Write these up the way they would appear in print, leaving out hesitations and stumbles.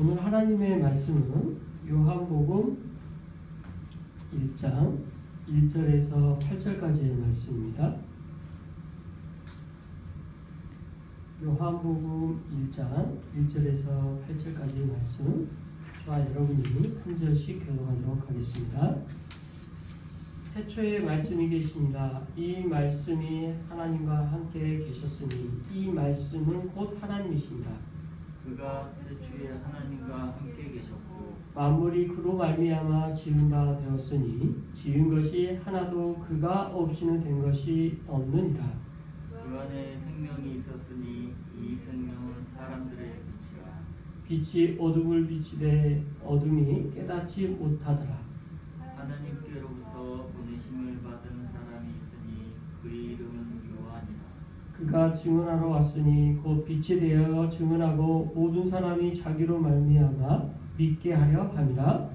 오늘 하나님의 말씀은 요한복음 1장 1절에서 8절까지의 말씀입니다. 요한복음 1장 1절에서 8절까지의 말씀, 저와 여러분이 한 절씩 교독하도록 하겠습니다. 태초에 말씀이 계시니라. 이 말씀이 하나님과 함께 계셨으니 이 말씀은 곧 하나님이시니라. 그가 태초에 하나님과 함께 계셨고 만물이 그로 말미암아 지은 바 되었으니 지은 것이 하나도 그가 없이는 된 것이 없느니라. 그 안에 생명이 있었으니 이 생명은 사람들의 빛이라. 빛이 어둠을 비치되 어둠이 깨닫지 못하더라. 하나님께로부터 보내심을 받은 사람이 있으니 그의 이름은 요한이라. 그가 증언하러 왔으니 곧 빛에 대하여 증언하고 모든 사람이 자기로 말미암아 믿게 하려 함이라.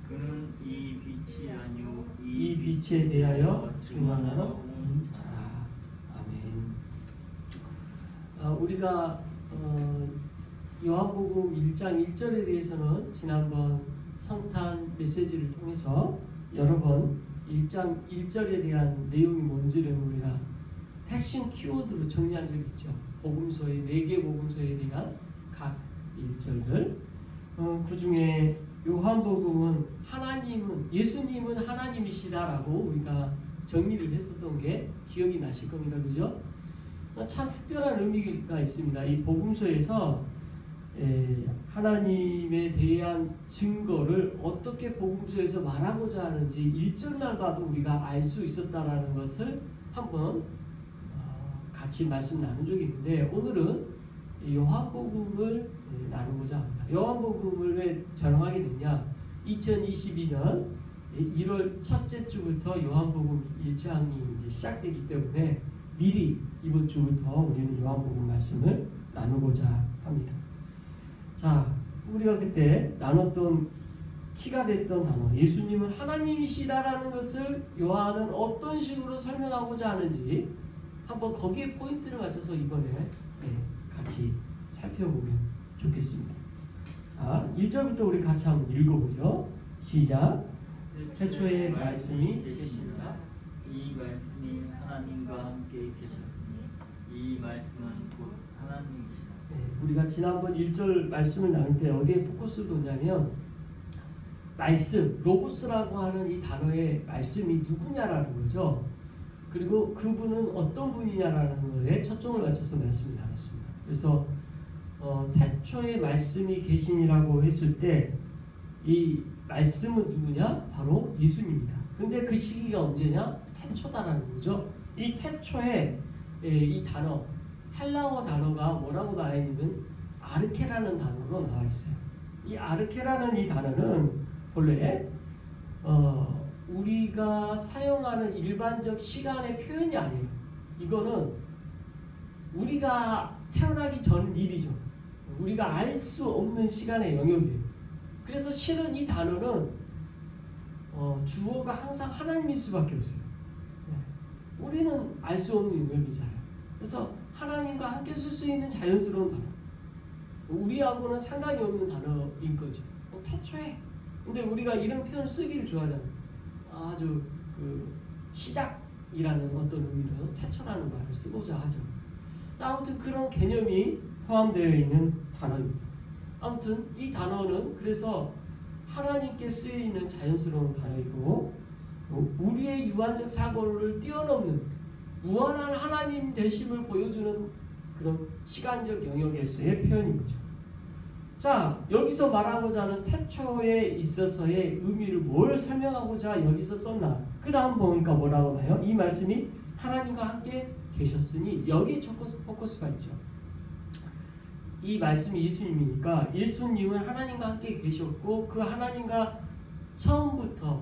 그는 이 빛이 아니오 이 빛에 대하여 증언하러 온 자라. 아멘. 우리가 요한복음 1장 1절에 대해서는 지난번 성탄 메시지를 통해서 여러 번 1장 1절에 대한 내용이 뭔지를 우리가 핵심 키워드로 정리한 적이 있죠. 복음서의 4개 복음서에 대한 각 1절들. 그 중에 요한복음은 예수님은 하나님이시다라고 우리가 정리를 했었던 게 기억이 나실 겁니다. 그죠? 참 특별한 의미가 있습니다. 이 복음서에서 하나님에 대한 증거를 어떻게 복음서에서 말하고자 하는지 1절만 봐도 우리가 알 수 있었다라는 것을 한번 같이 말씀 나눈 적이 있는데, 오늘은 요한복음을 나누고자 합니다. 요한복음을 왜 전하게 됐냐? 2022년 1월 첫째 주부터 요한복음 1장이 이제 시작되기 때문에 미리 이번 주부터 우리는 요한복음 말씀을 나누고자 합니다. 자, 우리가 그때 나눴던 키가 됐던 단어, 예수님은 하나님이시다라는 것을 요한은 어떤 식으로 설명하고자 하는지 한번 거기에 포인트를 맞춰서 이번에 같이 살펴보면 좋겠습니다. 자, 1절부터 우리 같이 한번 읽어보죠. 시작. 태초에 말씀이 계십니다. 이 말씀이 하나님과 함께 계셨으니 이 말씀은 곧 하나님이시다. 우리가 지난번 1절 말씀을 나눌 때 어디에 포커스를 뒀냐면 말씀, 로고스라고 하는 이 단어의 말씀이 누구냐라는 거죠. 그리고 그분은 어떤 분이냐라는 거에 초점을 맞춰서 말씀을 나눴습니다. 그래서 태초에 말씀이 계시니라고 했을 때 이 말씀은 누구냐? 바로 예수님입니다. 근데 그 시기가 언제냐? 태초다라는 거죠. 이 태초에 이 단어, 헬라어 단어가 뭐라고 나와 있냐면 아르케라는 단어로 나와 있어요. 이 아르케라는 이 단어는 본래 우리가 사용하는 일반적 시간의 표현이 아니에요. 이거는 우리가 태어나기 전 일이죠. 우리가 알 수 없는 시간의 영역이에요. 그래서 실은 이 단어는 주어가 항상 하나님일 수밖에 없어요. 우리는 알 수 없는 영역이잖아요. 그래서 하나님과 함께 쓸 수 있는 자연스러운 단어, 우리하고는 상관이 없는 단어인 거죠. 태초에. 근데 우리가 이런 표현 쓰기를 좋아하잖아요. 아주 시작이라는 어떤 의미로 태초라는 말을 쓰고자 하죠. 아무튼 그런 개념이 포함되어 있는 단어입니다. 아무튼 이 단어는 그래서 하나님께 쓰이는 자연스러운 단어이고, 우리의 유한적 사고를 뛰어넘는 무한한 하나님 되심을 보여주는 그런 시간적 영역에서의 표현인 거죠. 자, 여기서 말하고자 하는 태초에 있어서의 의미를 뭘 설명하고자 여기서 썼나? 그 다음 보니까 뭐라고 하나요? 이 말씀이 하나님과 함께 계셨으니 여기에 포커스가 있죠. 이 말씀이 예수님이니까 예수님은 하나님과 함께 계셨고, 그 하나님과 처음부터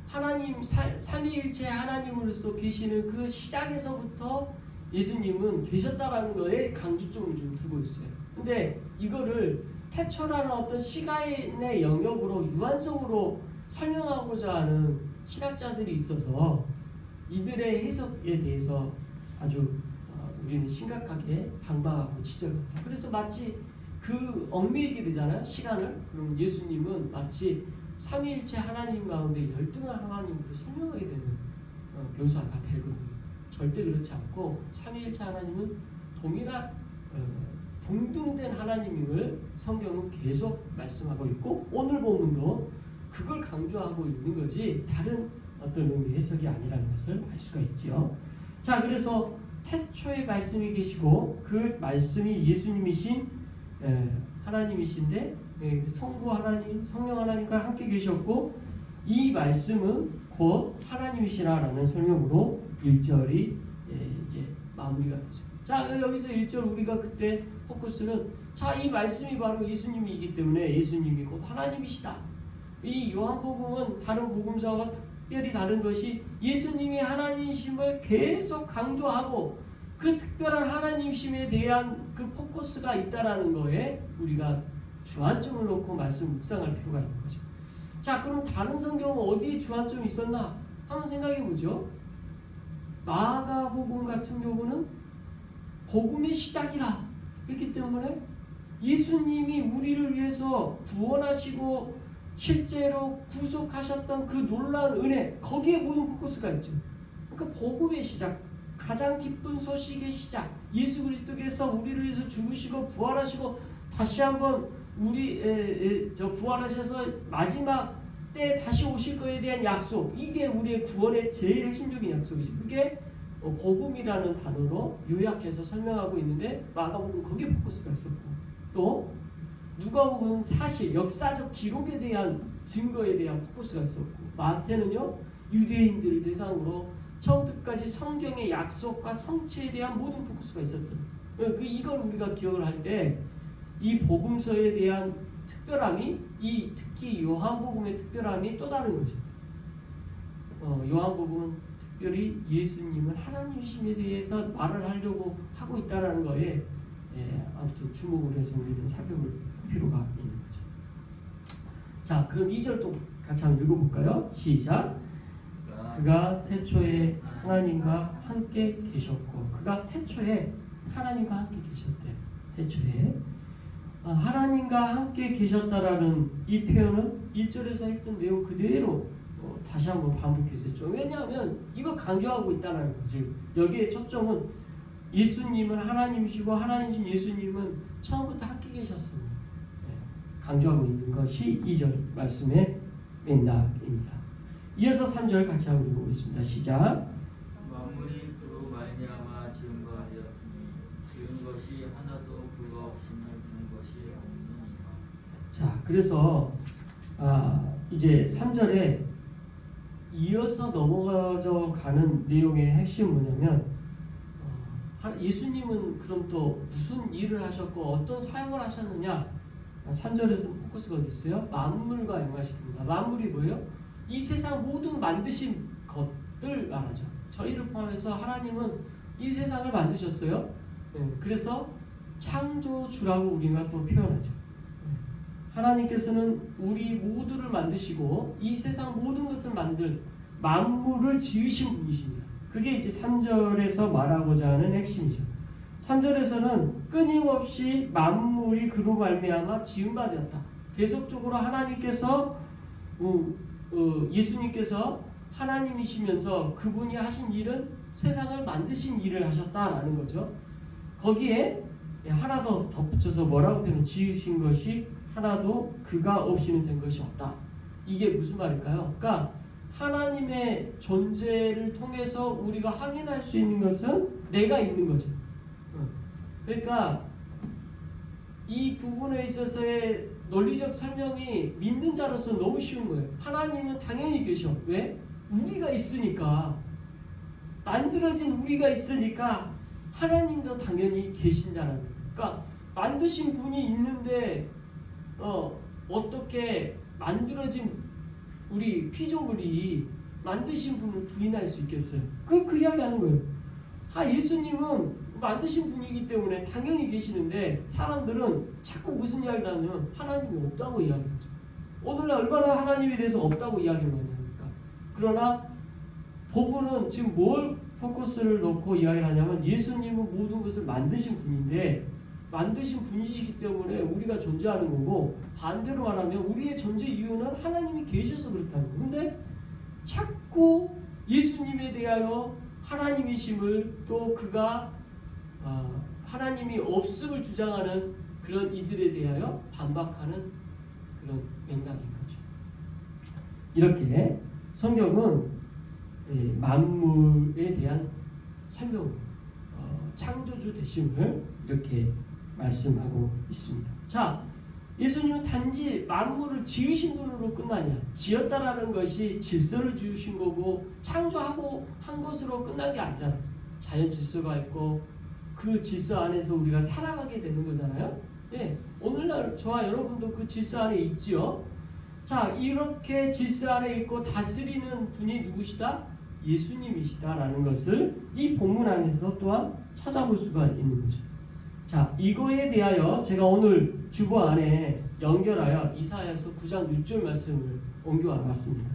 하나님 삼위일체 하나님으로서 계시는 그 시작에서부터 예수님은 계셨다라는 거에 강조점을 좀 두고 있어요. 근데 이거를 태초라는 어떤 시간의 영역으로 유한성으로 설명하고자 하는 신학자들이 있어서 이들의 해석에 대해서 아주 우리는 심각하게 반박하고 지적합니다. 그래서 마치 그 얽매이게 되잖아요. 시간을. 그럼 예수님은 마치 삼위일체 하나님 가운데 열등한 하나님으로 설명하게 되는 묘사가 되거든요. 절대 그렇지 않고 삼위일체 하나님은 동일한 동등된 하나님임을 성경은 계속 말씀하고 있고 오늘 본문도 그걸 강조하고 있는 거지 다른 어떤 의미 해석이 아니라는 것을 알 수가 있지요. 자, 그래서 태초에 말씀이 계시고 그 말씀이 예수님이신 하나님이신데 성부 하나님, 성령 하나님과 함께 계셨고 이 말씀은 곧 하나님이시라라는 설명으로 1절이 이제 마무리가 되죠. 자, 여기서 1절 우리가 그때 포커스는 자, 이 말씀이 바로 예수님이기 때문에 예수님이 곧 하나님이시다. 이 요한복음은 다른 복음서와 특별히 다른 것이 예수님이 하나님이심을 계속 강조하고 그 특별한 하나님심에 대한 그 포커스가 있다라는 거에 우리가 주안점을 놓고 말씀 묵상할 필요가 있는 거죠. 자, 그럼 다른 성경은 어디에 주안점이 있었나 한번 생각해 보죠. 마가복음 같은 경우는 복음의 시작이라 했기 때문에 예수님이 우리를 위해서 구원하시고 실제로 구속하셨던 그 놀라운 은혜 거기에 모든 포커스가 있죠. 그러니까 복음의 시작, 가장 기쁜 소식의 시작, 예수 그리스도께서 우리를 위해서 죽으시고 부활하시고 다시 한번 부활하셔서 마지막 때 다시 오실 것에 대한 약속, 이게 우리의 구원의 제일 핵심적인 약속이죠. 그게 복음이라는 단어로 요약해서 설명하고 있는데 마가복음 거기에 포커스가 있었고 또 누가복음은 사실 역사적 기록에 대한 증거에 대한 포커스가 있었고 마태는요 유대인들을 대상으로 처음부터까지 성경의 약속과 성취에 대한 모든 포커스가 있었어요. 이걸 우리가 기억을 할 때 이 복음서에 대한 특별함이 특히 요한복음의 특별함이 또 다른 거죠. 요한복음은 특별히 예수님은 하나님이심에 대해서 말을 하려고 하고 있다는 거에 아무튼 주목을 해서 우리는 살펴볼 필요가 있는 거죠. 자, 그럼 2절도 같이 한번 읽어볼까요? 시작. 그가 태초에 하나님과 함께 계셨고 그가 태초에 하나님과 함께 계셨대. 태초에 하나님과 함께 계셨다라는 이 표현은 1절에서 했던 내용 그대로 다시 한번 반복해서 했죠. 왜냐하면 이거 강조하고 있다는 거지. 여기에 초점은 예수님은 하나님이시고 하나님이신 예수님은 처음부터 함께 계셨습니다. 강조하고 있는 것이 2절 말씀의 맥락입니다. 이어서 3절 같이 한번 읽어보겠습니다. 시작. 만물이 그로 말미암아 지은 바 되었으니 지은 것이 하나도 그가 없이는 된 것이 없느니라. 자, 그래서 이제 3절에 이어서 넘어가져 가는 내용의 핵심은 뭐냐면 예수님은 그럼 또 무슨 일을 하셨고 어떤 사역을 하셨느냐 3절에서 포커스가 어디 있어요? 만물과 연관시킵니다. 만물이 뭐예요? 이 세상 모든 만드신 것들 말하죠. 저희를 포함해서 하나님은 이 세상을 만드셨어요. 그래서 창조주라고 우리가 또 표현하죠. 하나님께서는 우리 모두를 만드시고 이 세상 모든 것을 만들 만물을 지으신 분이십니다. 그게 이제 3절에서 말하고자 하는 핵심이죠. 3절에서는 끊임없이 만물이 그로 말미암아 지은 바 되었다. 계속적으로 하나님께서 예수님께서 하나님이시면서 그분이 하신 일은 세상을 만드신 일을 하셨다라는 거죠. 거기에 하나 더 덧붙여서 뭐라고 표현? 지으신 것이 하나도 그가 없이는 된 것이 없다. 이게 무슨 말일까요? 그러니까 하나님의 존재를 통해서 우리가 확인할 수 있는 것은 내가 있는 거죠. 그러니까 이 부분에 있어서의 논리적 설명이 믿는 자로서 너무 쉬운 거예요. 하나님은 당연히 계셔. 왜? 우리가 있으니까. 만들어진 우리가 있으니까 하나님도 당연히 계신다는 거예요. 그러니까 만드신 분이 있는데 어떻게 만들어진 우리 피조물이 만드신 분을 부인할 수 있겠어요? 그 이야기 하는 거예요. 예수님은 만드신 분이기 때문에 당연히 계시는데 사람들은 자꾸 무슨 이야기를 하냐면 하나님이 없다고 이야기하죠. 오늘날 얼마나 하나님에 대해서 없다고 이야기를 많이 합니까? 그러나 본문은 지금 뭘 포커스를 놓고 이야기를 하냐면 예수님은 모든 것을 만드신 분인데 만드신 분이시기 때문에 우리가 존재하는 거고, 반대로 말하면 우리의 존재 이유는 하나님이 계셔서 그렇다는 거예요. 근데 자꾸 예수님에 대하여 하나님이심을, 또 그가 하나님이 없음을 주장하는 그런 이들에 대하여 반박하는 그런 맥락인 거죠. 이렇게 성경은 만물에 대한 설명, 창조주 되심을 이렇게 말씀하고 있습니다. 자, 예수님은 단지 만물을 지으신 분으로 끝나냐? 지었다라는 것이 질서를 지으신 거고 창조하고 한 것으로 끝난 게 아니잖아요. 자연 질서가 있고 그 질서 안에서 우리가 살아가게 되는 거잖아요. 예, 오늘날 저와 여러분도 그 질서 안에 있지요. 자, 이렇게 질서 안에 있고 다스리는 분이 누구시다? 예수님이시다라는 것을 이 본문 안에서 또한 찾아볼 수가 있는 거죠. 자, 이거에 대하여 제가 오늘 주보 안에 연결하여 이사야서 9장 6절 말씀을 옮겨왔습니다.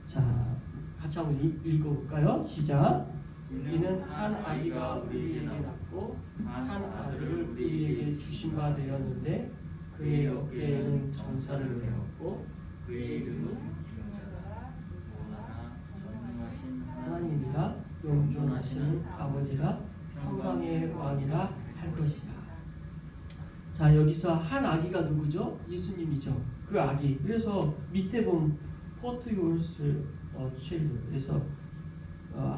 자, 같이 한번 읽어볼까요? 시작. 이는 한 아기가 우리에게 낳고 한 아들을 우리에게 주신 바 되었는데 그의 어깨에는 정사를 메었고 그의 이름은 하나님이라 용존하시는 아버지라 평강의 왕이라 할 것이라. 자, 여기서 한 아기가 누구죠? 예수님이죠. 그 아기. 그래서 밑에 보면 Put yours child. 그래서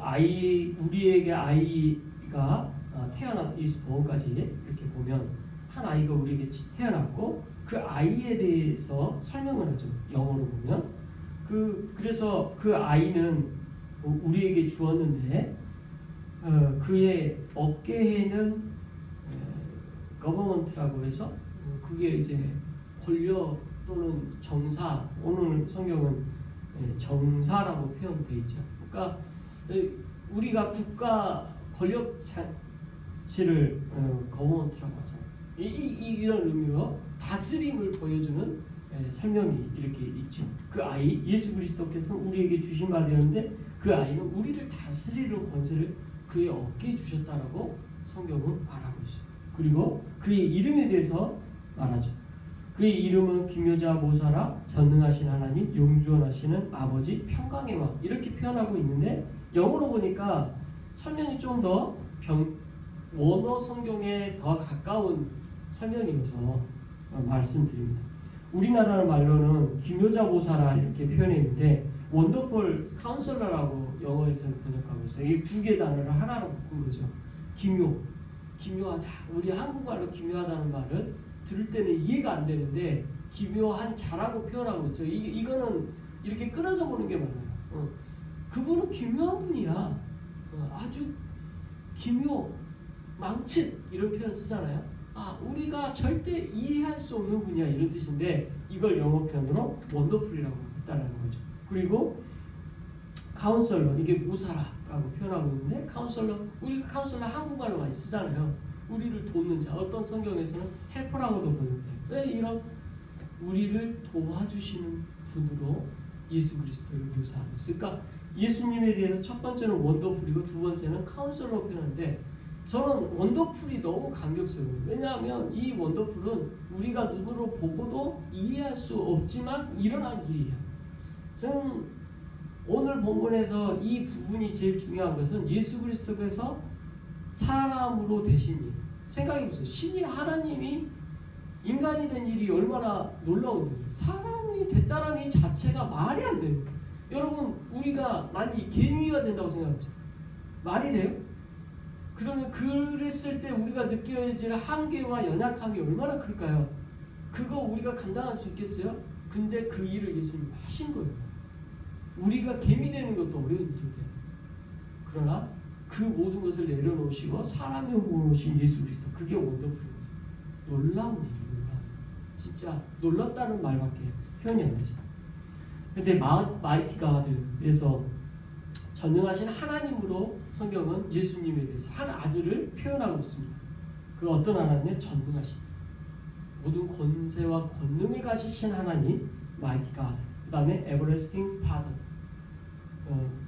아이, 우리에게 아이가 태어났 이스본까지 이렇게 보면 한 아이가 우리에게 태어났고 그 아이에 대해서 설명을 하죠. 영어로 보면 그래서 그 아이는 우리에게 주었는데 그의 어깨에는 거버먼트라고 해서 그게 이제 권력 또는 정사, 오늘 성경은 정사라고 표현되어 있죠. 그러니까 우리가 국가 권력 자체를 거버먼트라고 하잖아요. 이런 의미로 다스림을 보여주는 설명이 이렇게 있죠. 그 아이 예수 그리스도께서 우리에게 주신 바 되었는데 그 아이는 우리를 다스리는 권세를 그의 어깨에 주셨다라고 성경은 말하고 있어요. 그리고 그의 이름에 대해서 말하죠. 그의 이름은 기묘자 모사라 전능하신 하나님 용존하시는 아버지 평강의 왕, 이렇게 표현하고 있는데 영어로 보니까 설명이 좀 더 원어 성경에 더 가까운 설명이어서 말씀드립니다. 우리나라 말로는 기묘자 모사라 이렇게 표현했는데 원더풀 카운슬러라고 영어에서는 번역하고 있어요. 이 두 개 단어를 하나로 묶은 거죠. 기묘하다. 우리 한국말로 기묘하다는 말을 들을 때는 이해가 안 되는데 기묘한 자라고 표현하고 있죠. 이거는 이렇게 끊어서 보는 게 많아요. 그분은 기묘한 분이야. 아주 기묘, 망측 이런 표현 쓰잖아요. 우리가 절대 이해할 수 없는 분이야 이런 뜻인데 이걸 영어 표현으로 원더풀이라고 했다는 거죠. 그리고 카운슬러, 이게 모사라라고 표현하고 있는데 우리가 카운슬러 한국말로 많이 쓰잖아요. 우리를 돕는 자, 어떤 성경에서는 헬퍼라고도 번역돼요. 왜 이런 우리를 도와주시는 분으로 예수 그리스도를 묘사하고 있어요. 그러니까 예수님에 대해서 첫 번째는 원더풀이고 두 번째는 카운슬러 표현인데 저는 원더풀이 너무 감격스러워요. 왜냐하면 이 원더풀은 우리가 눈으로 보고도 이해할 수 없지만 일어난 일이에요. 저는 오늘 본문에서 이 부분이 제일 중요한 것은 예수 그리스도께서 사람으로 되신 일. 생각해보세요. 신이 하나님이 인간이 된 일이 얼마나 놀라운 일이에요. 사람이 됐다는 이 자체가 말이 안 돼요. 여러분, 우리가 만약 개미가 된다고 생각해보세요. 말이 돼요? 그러면 그랬을 때 우리가 느껴질 한계와 연약함이 얼마나 클까요? 그거 우리가 감당할 수 있겠어요? 근데 그 일을 예수님이 하신 거예요. 우리가 개미 되는 것도 어려운 일인데 그러나 그 모든 것을 내려놓으시고 사람의 몸을 오신 예수 그리스도, 그게 원더풀인 거죠. 놀라운 일이에요. 진짜 놀랍다는 말밖에 표현이 안 되죠. 근데 마이티 가드에서 전능하신 하나님으로 성경은 예수님에 대해서 한 아들을 표현하고 있습니다. 그 어떤 하나님의 전능하신 모든 권세와 권능을 가지신 하나님, 마이티 가드. 그 다음에 에버레스팅 파더.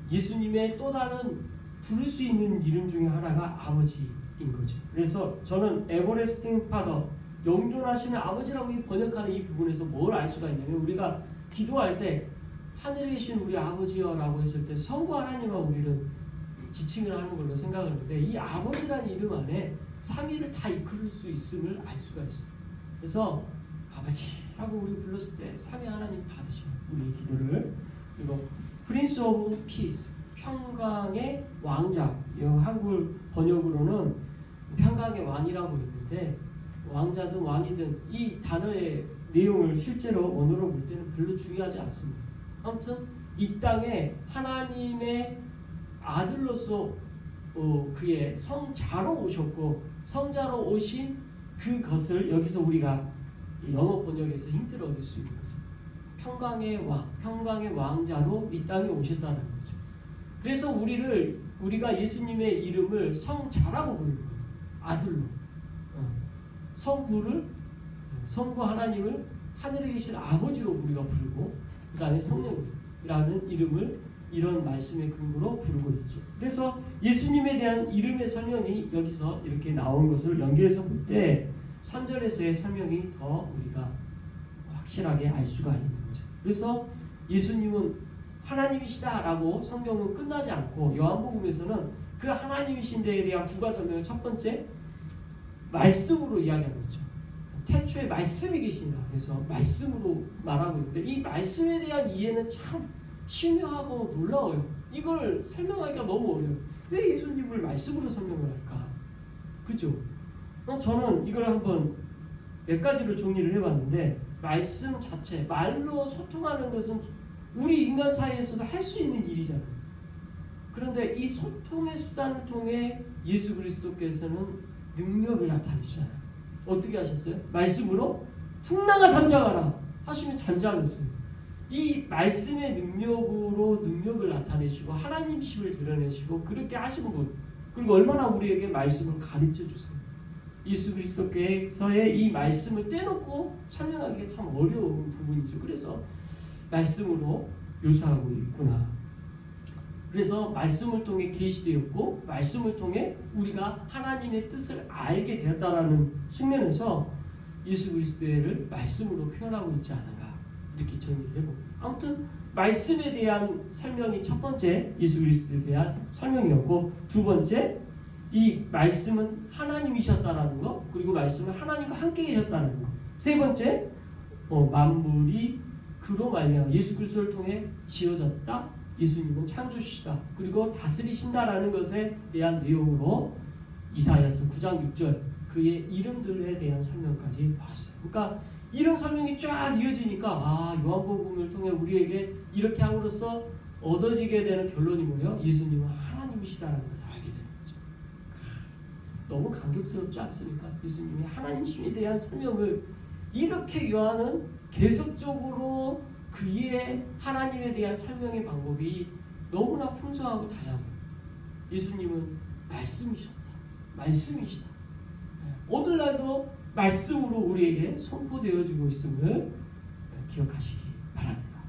예수님의 또 다른 부를 수 있는 이름 중에 하나가 아버지인 거죠. 그래서 저는 에버레스팅 파더, 영존하시는 아버지라고 번역하는 이 부분에서 뭘 알 수가 있냐면, 우리가 기도할 때 하늘에 계신 우리 아버지여라고 했을 때 성부 하나님하고 우리는 지칭을 하는 걸로 생각하는데, 이 아버지라는 이름 안에 삼위를 다 이끌을 수 있음을 알 수가 있어요. 그래서 아버지라고 우리 불렀을 때 삼위 하나님 받으시는 우리의 기도를. 그리고 프린스 오브 피스, 평강의 왕자, 한글 번역으로는 평강의 왕이라고 있는데, 왕자든 왕이든 이 단어의 내용을 실제로 언어로 볼 때는 별로 중요하지 않습니다. 아무튼 이 땅에 하나님의 아들로서 그의 성자로 오셨고, 성자로 오신 그것을 여기서 우리가 영어 번역에서 힌트를 얻을 수 있는 거죠. 평강의 왕, 평강의 왕자로 이 땅에 오셨다는 거죠. 그래서 우리가 예수님의 이름을 성자라고 부르는 거예요. 아들로. 성부 하나님을 하늘에 계신 아버지로 우리가 부르고, 그 다음에 성령이라는 이름을 이런 말씀의 근거로 부르고 있죠. 그래서 예수님에 대한 이름의 설명이 여기서 이렇게 나온 것을 연결해서 볼 때 3절에서의 설명이 더 우리가 확실하게 알 수가 있는 거죠. 그래서 예수님은 하나님이시다라고 성경은 끝나지 않고, 요한복음에서는 그 하나님이신 데에 대한 부가 설명을 첫 번째 말씀으로 이야기하고 있죠. 태초에 말씀이 계시니라. 그래서 말씀으로 말하고 있는데, 이 말씀에 대한 이해는 참 신묘하고 놀라워요. 이걸 설명하기가 너무 어려워요. 왜 예수님을 말씀으로 설명을 할까? 그죠? 저는 이걸 한번 몇 가지로 정리를 해봤는데, 말씀 자체, 말로 소통하는 것은 우리 인간 사이에서도 할 수 있는 일이잖아요. 그런데 이 소통의 수단을 통해 예수 그리스도께서는 능력을 나타내시잖아요. 어떻게 하셨어요? 말씀으로 풍랑아 잠잠하라 하시면 잠잠했어요. 이 말씀의 능력으로 능력을 나타내시고 하나님심을 드러내시고 그렇게 하시는 분, 그리고 얼마나 우리에게 말씀을 가르쳐 주세요. 예수 그리스도께서의 이 말씀을 떼놓고 설명하기가 참 어려운 부분이죠. 그래서 말씀으로 묘사하고 있구나. 그래서 말씀을 통해 계시되었고, 말씀을 통해 우리가 하나님의 뜻을 알게 되었다라는 측면에서 예수 그리스도를 말씀으로 표현하고 있지 않은가, 이렇게 정리를 해봅니다. 아무튼 말씀에 대한 설명이 첫 번째 예수 그리스도에 대한 설명이었고, 두 번째 이 말씀은 하나님이셨다라는 거, 그리고 말씀은 하나님과 함께 계셨다는 거, 세 번째 만물이 그로 말미암아 예수 그리스도를 통해 지어졌다. 예수님은 창조주시다. 그리고 다스리신다라는 것에 대한 내용으로 이사야서 9장 6절 그의 이름들에 대한 설명까지 봤어요. 그러니까 이런 설명이 쫙 이어지니까 요한복음을 통해 우리에게 이렇게 함으로써 얻어지게 되는 결론이 뭐예요? 예수님은 하나님이시다라는 것을 알게 되는 거죠. 너무 감격스럽지 않습니까? 예수님의 하나님심에 대한 설명을 이렇게 요한은 계속적으로 그의 하나님에 대한 설명의 방법이 너무나 풍성하고 다양해요. 예수님은 말씀이셨다. 말씀이시다. 오늘날도 말씀으로 우리에게 선포되어지고 있음을 기억하시기 바랍니다.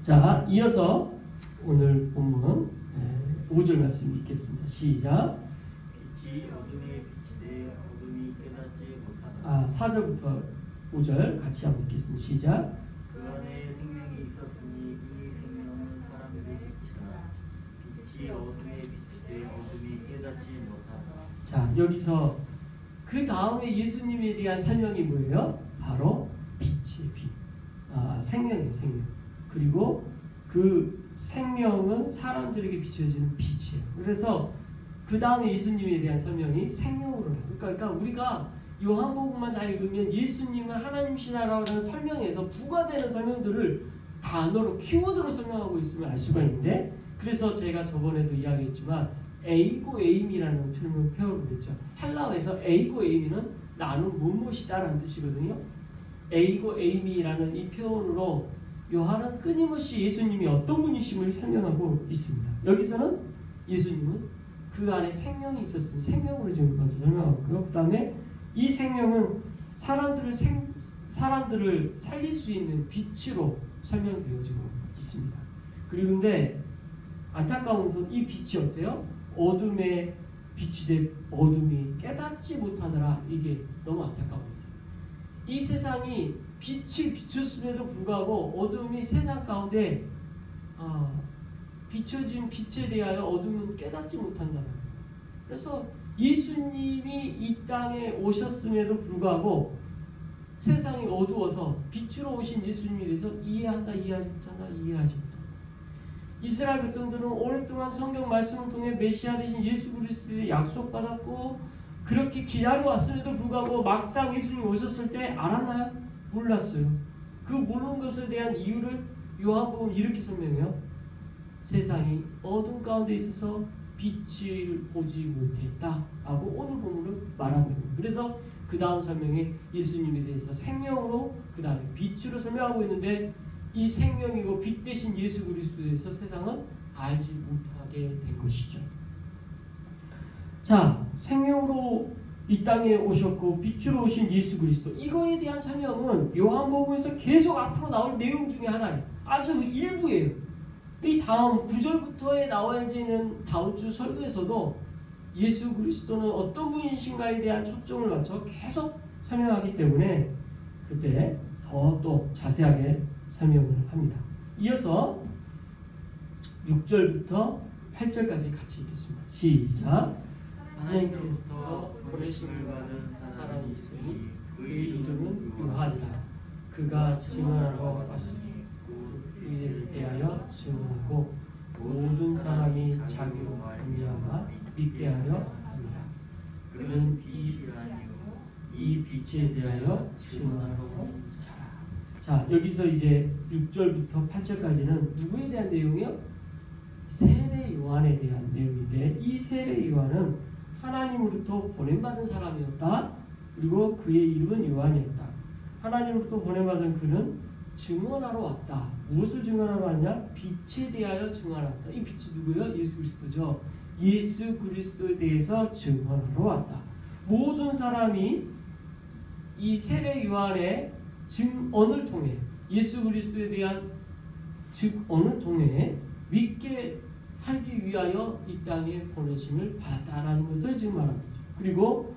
자, 이어서 오늘 본문 5절 말씀 읽겠습니다. 시작. 빛이 어둠에 비치되 어둠이 깨닫지 못하다. 4절부터 5절 같이 한번 읽겠습니다. 시작. 그 안에 생명이 있었으니 이 생명은 사람들의 빛이라. 빛이 어둠에 비치되 어둠이 깨닫지 못하다. 자, 여기서 그 다음에 예수님에 대한 설명이 뭐예요? 바로 빛이에요. 빛. 생명이에요. 생명. 그리고 그 생명은 사람들에게 비춰지는 빛이에요. 그래서 그 다음에 예수님에 대한 설명이 생명으로 나요. 그러니까 우리가 요한복음만 잘 읽으면 예수님은 하나님이시다라고 하는 설명에서 부과되는 설명들을 단어로 키워드로 설명하고 있음을 알 수가 있는데, 그래서 제가 저번에도 이야기했지만 에이고 에이미라는 표현을 했죠. 헬라어에서 에이고 에이미는 나는 무엇이다라는 뜻이거든요. 에이고 에이미라는 이 표현으로 요한은 끊임없이 예수님이 어떤 분이심을 설명하고 있습니다. 여기서는 예수님은 그 안에 생명이 있었으니 생명으로 지금 먼저 설명하고요. 그 다음에 이 생명은 사람들을 살릴 수 있는 빛으로 설명되어지고 있습니다. 그리고 근데 안타까운 것은 이 빛이 어때요? 어둠에 빛이 돼 어둠이 깨닫지 못하더라. 이게 너무 안타까워요. 이 세상이 빛이 비쳤음에도 불구하고 어둠이 세상 가운데 비춰진 빛에 대하여 어둠은 깨닫지 못한다는 거예요. 그래서 예수님이 이 땅에 오셨음에도 불구하고 세상이 어두워서 빛으로 오신 예수님에 대해서 이해한다, 이해하지 못한다, 이해하지 못한다. 이스라엘 백성들은 오랫동안 성경 말씀을 통해 메시아 되신 예수 그리스도의 약속받았고 그렇게 기다려왔음에도 불구하고 막상 예수님이 오셨을 때 알았나요? 몰랐어요. 그 모르는 것에 대한 이유를 요한복음 이렇게 설명해요. 세상이 어둠 가운데 있어서 빛을 보지 못했다라고 오늘 본문은 말하고 있는 거예요. 그래서 그 다음 설명이 예수님에 대해서 생명으로 그 다음에 빛으로 설명하고 있는데 이 생명이고 빛 대신 예수 그리스도에 대해서 세상은 알지 못하게 된 것이죠. 자, 생명으로 이 땅에 오셨고 빛으로 오신 예수 그리스도, 이거에 대한 설명은 요한복음에서 계속 앞으로 나올 내용 중에 하나예요. 아주 일부예요. 이 다음 9절부터에 나와지는 다음 주 설교에서도 예수 그리스도는 어떤 분이신가에 대한 초점을 맞춰 계속 설명하기 때문에 그때 더 또 자세하게 설명을 합니다. 이어서 6절부터 8절까지 같이 읽겠습니다. 시작. 하나님께로부터 보내심을 받은 사람이 있으니 그의 이름은 요한이라. 그가 증언하러 왔으니 그에 대하여 증언하고 모든 사람이 자기로 말미암아 믿게 하려 합니다. 그는 빛이 아니요 이 빛에 대하여 증언하고 자라. 자, 여기서 이제 6절부터 8절까지는 누구에 대한 내용이요? 세례 요한에 대한 내용인데, 이 세례 요한은 하나님으로부터 보냄받은 사람이었다. 그리고 그의 이름은 요한이었다. 하나님으로부터 보냄받은 그는 증언하러 왔다. 무엇을 증언하러 왔냐? 빛에 대하여 증언하러 왔다. 이 빛이 누구예요? 예수 그리스도죠. 예수 그리스도에 대해서 증언하러 왔다. 모든 사람이 이 세례 요한의 증언을 통해 예수 그리스도에 대한 증언을 통해 믿게 하기 위하여 이 땅에 보내심을 받았다라는 것을 지금 말하는 거죠. 그리고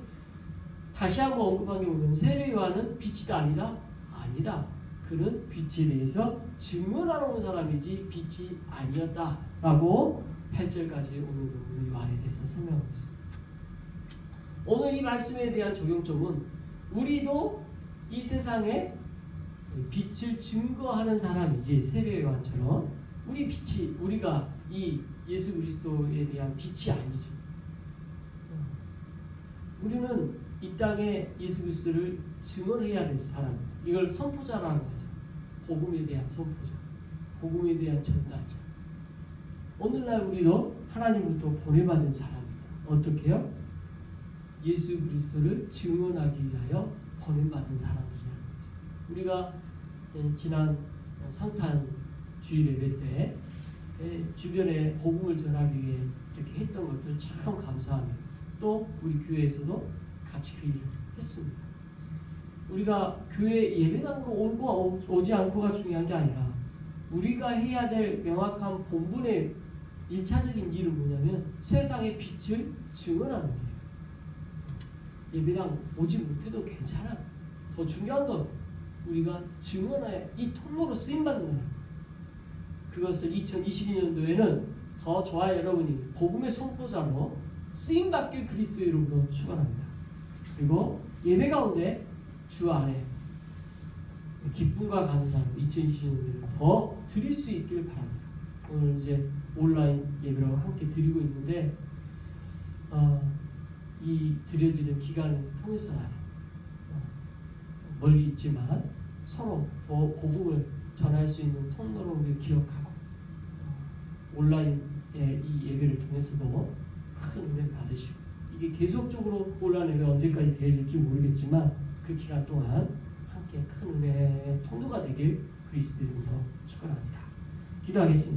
다시 한번 언급한 게 뭐냐면 세례 요한은 빛이다 아니다? 아니다. 그는 빛에 대해서 증언하러 온 사람이지 빛이 아니었다라고 8절까지 오늘 요한에 대해서 설명하고 있습니다. 오늘 이 말씀에 대한 적용점은 우리도 이 세상에 빛을 증거하는 사람이지, 세례 요한처럼 우리가 이 예수 그리스도에 대한 빛이 아니지. 우리는 이 땅에 예수 그리스도를 증언해야 될 사람입니다. 이걸 선포자라고 하죠. 복음에 대한 선포자, 복음에 대한 전달자. 오늘날 우리도 하나님으로부터 보내받은 사람입니다. 어떻게 해요? 예수 그리스도를 증언하기 위하여 보내받은 사람들이라는 거죠. 우리가 지난 성탄 주일 예배 때 주변에 복음을 전하기 위해 이렇게 했던 것들 참 감사합니다. 또 우리 교회에서도 같이 그 일을 했습니다. 우리가 교회 예배당으로 오고 오지 않고가 중요한 게 아니라 우리가 해야 될 명확한 본분의 1차적인 일은 뭐냐면 세상의 빛을 증언하는 거예요. 예배당 오지 못해도 괜찮아. 더 중요한 건 우리가 증언하여 이 통로로 쓰임받는 거예요. 그것을 2022년도에는 더 저와 여러분이 복음의 선포자로 쓰임받길 그리스도의 이름으로 축원합니다. 그리고 예배 가운데 주 안에 기쁨과 감사로 2022년도를 더 드릴 수 있길 바랍니다. 오늘 이제 온라인 예배로 함께 드리고 있는데 이 드려지는 기간을 통해서라도 멀리 있지만 서로 더 복음을 전할 수 있는 통로로 우리 기억하고 온라인의 이 예배를 통해서도 큰 은혜 받으시고, 이게 계속적으로 온라인 예배 언제까지 되어질지 모르겠지만 그 기간 동안 함께 큰 은혜의 통로가 되길 그리스도의 이름으로 축원합니다. 기도하겠습니다.